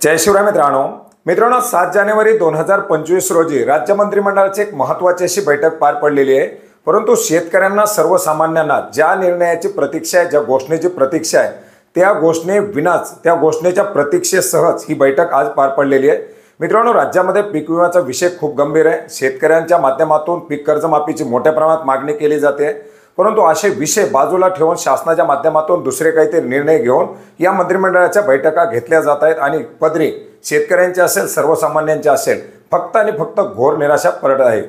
जय शिवराय मित्रांनो 7 जानेवारी 2025 रोजी राज्य मंत्रिमंडळाची एक महत्त्वाची अशी बैठक पार पडलेली आहे। परंतु शेतकऱ्यांना सर्वसामान्यांना ज्या निर्णयाची प्रतीक्षा आहे, ज्या घोषणेची प्रतीक्षा आहे, त्या घोषणेविनाच त्या घोषणेच्या प्रतीक्षेसहच ही बैठक आज पार पडलेली आहे। मित्रांनो, राज्यामध्ये पीक विम्याचा विषय खूप गंभीर आहे। शेतकऱ्यांच्या माध्यमातून पीक कर्जमाफीची मोठ्या प्रमाणात मागणी केली जाते, परंतु असे विषय बाजूला ठेवून शासनाच्या माध्यमातून दुसरे काहीतरी निर्णय घेऊन या मंत्रिमंडळाच्या बैठका घेतल्या जात आहेत आणि पदरी शेतकऱ्यांचे असेल, सर्वसामान्यांचे असेल, फक्त आणि फक्त घोर निराशा पडत आहे।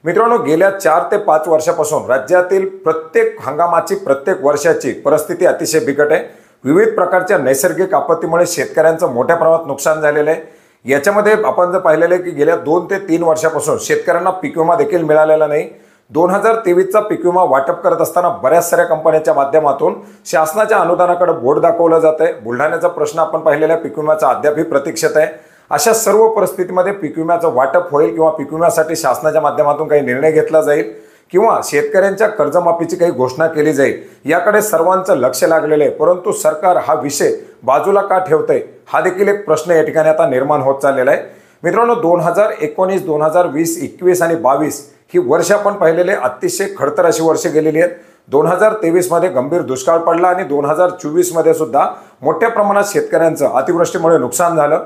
मित्रांनो, गेल्या 4 ते 5 वर्षापासून राज्यातील प्रत्येक हंगामाची, प्रत्येक वर्षाची परिस्थिती अतिशय बिकट आहे। विविध प्रकारच्या नैसर्गिक आपत्तीमुळे शेतकऱ्यांचं मोठ्या प्रमाणात नुकसान झालेलं आहे। याच्यामध्ये आपण जर पाहिलेलं आहे की गेल्या 2 ते 3 वर्षापासून शेतकऱ्यांना पीक विमा देखील मिळालेला नाही। 2023चा पीक विमा वाटप करत असताना बऱ्याच साऱ्या कंपन्यांच्या माध्यमातून शासनाच्या अनुदानाकडे बोट दाखवलं जात आहे। बुलढाण्याचा प्रश्न आपण पाहिलेला पीक विम्याचा अद्यापही प्रतीक्षेत आहे। अशा सर्व परिस्थितीमध्ये पीक विम्याचं वाटप होईल किंवा पीक विम्यासाठी शासनाच्या माध्यमातून काही निर्णय घेतला जाईल किंवा शेतकऱ्यांच्या कर्जमाफीची काही घोषणा केली जाईल, याकडे सर्वांचं लक्ष लागलेलं आहे। परंतु सरकार हा विषय बाजूला का ठेवतंय, हा देखील एक प्रश्न या ठिकाणी आता निर्माण होत चाललेला आहे। मित्रांनो, 2019, 2020, 21 आणि 22 ही वर्ष आपण पाहिलेले अतिशय खडतर अशी वर्ष गेलेली आहेत। 2023 मध्ये गंभीर दुष्काळ पडला आणि 2024 मध्ये सुद्धा मोठ्या प्रमाणात शेतकऱ्यांचं अतिवृष्टीमुळे नुकसान झालं।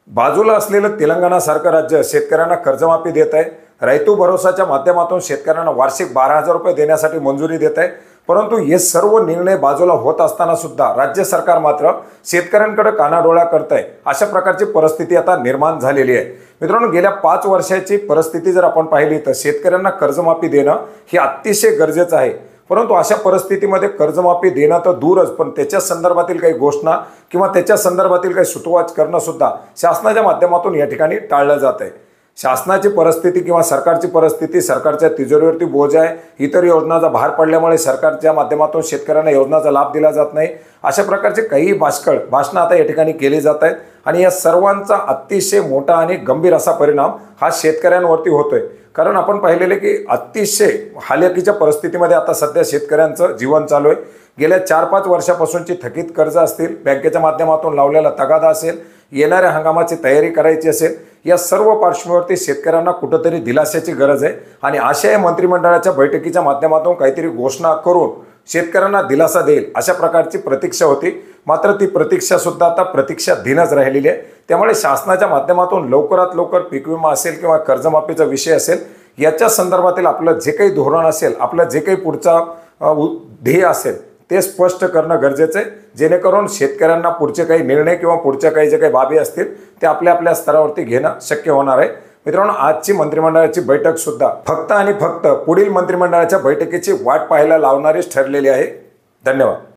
बाजूला असलेलं तेलंगणासारखं राज्य शेतकऱ्यांना कर्जमाफी देत आहे। रैतू भरोसाच्या माध्यमातून शेतकऱ्यांना वार्षिक 12,000 रुपये देण्यासाठी मंजुरी देत आहे। परंतु हे सर्व निर्णय बाजूला होत असताना सुद्धा राज्य सरकार मात्र शेतकऱ्यांकडे कानाडोळा करत आहे। अशा प्रकारची परिस्थिती आता निर्माण झालेली आहे। मित्रांनो, गेल्या 5 वर्षाची परिस्थिती जर आपण पाहिली तर शेतकऱ्यांना कर्जमाफी देणं हे अतिशय गरजेचं आहे। परंतु अशा परिस्थितीमध्ये कर्जमाफी देणं तर दूरच, पण त्याच्या संदर्भातील काही घोषणा किंवा त्याच्या संदर्भातील काही सुतोवाच करणं सुद्धा शासनाच्या माध्यमातून या ठिकाणी टाळलं जात आहे। शासनाची परिस्थिती किंवा सरकारची परिस्थिती, सरकारच्या तिजोरीवरती बोज आहे, इतर योजनांचा भार पडल्यामुळे सरकारच्या माध्यमातून शेतकऱ्यांना योजनांचा लाभ दिला जात नाही। अशा प्रकारचे काही भाषणं आता या ठिकाणी केली जात आहेत आणि या सर्वांचा अतिशय मोठा आणि गंभीर असा परिणाम हा शेतकऱ्यांवरती होतोय। कारण आपण पाहिलेले की अतिशय हालाकीच्या परिस्थितीमध्ये आता सध्या शेतकऱ्यांचं जीवन चालू आहे। गेल्या 4-5 वर्षापासूनची थकीत कर्ज असतील, बँकेच्या माध्यमातून लावलेला तगादा असेल, येणाऱ्या हंगामाची तयारी करायची असेल, या सर्व पार्श्वभूमीवरती शेतकऱ्यांना कुठेतरी दिलाशाची गरज आहे आणि अशा या मंत्रिमंडळाच्या बैठकीच्या माध्यमातून काहीतरी घोषणा करून शेतकऱ्यांना दिलासा देईल अशा प्रकारची प्रतीक्षा होती। मात्र ती प्रतीक्षा सुद्धा आता प्रतीक्षाधीनच राहिलेली आहे। त्यामुळे शासनाच्या माध्यमातून लवकरात लवकर पीक विमा असेल किंवा कर्जमाफीचा विषय असेल, याच्या संदर्भातील आपलं जे काही धोरण असेल, आपलं जे काही पुढचा ध्येय असेल, ते स्पष्ट करणं गरजेचं आहे, जेणेकरून शेतकऱ्यांना पुढचे काही निर्णय किंवा पुढच्या काही जे काही बाबी असतील ते आपल्या स्तरावरती घेणं शक्य होणार आहे। मित्रांनो, आजची मंत्रिमंडळाची बैठक सुद्धा फक्त आणि फक्त पुढील मंत्रिमंडळाच्या बैठकीची वाट पाहायला लावणारीच ठरलेली आहे। धन्यवाद।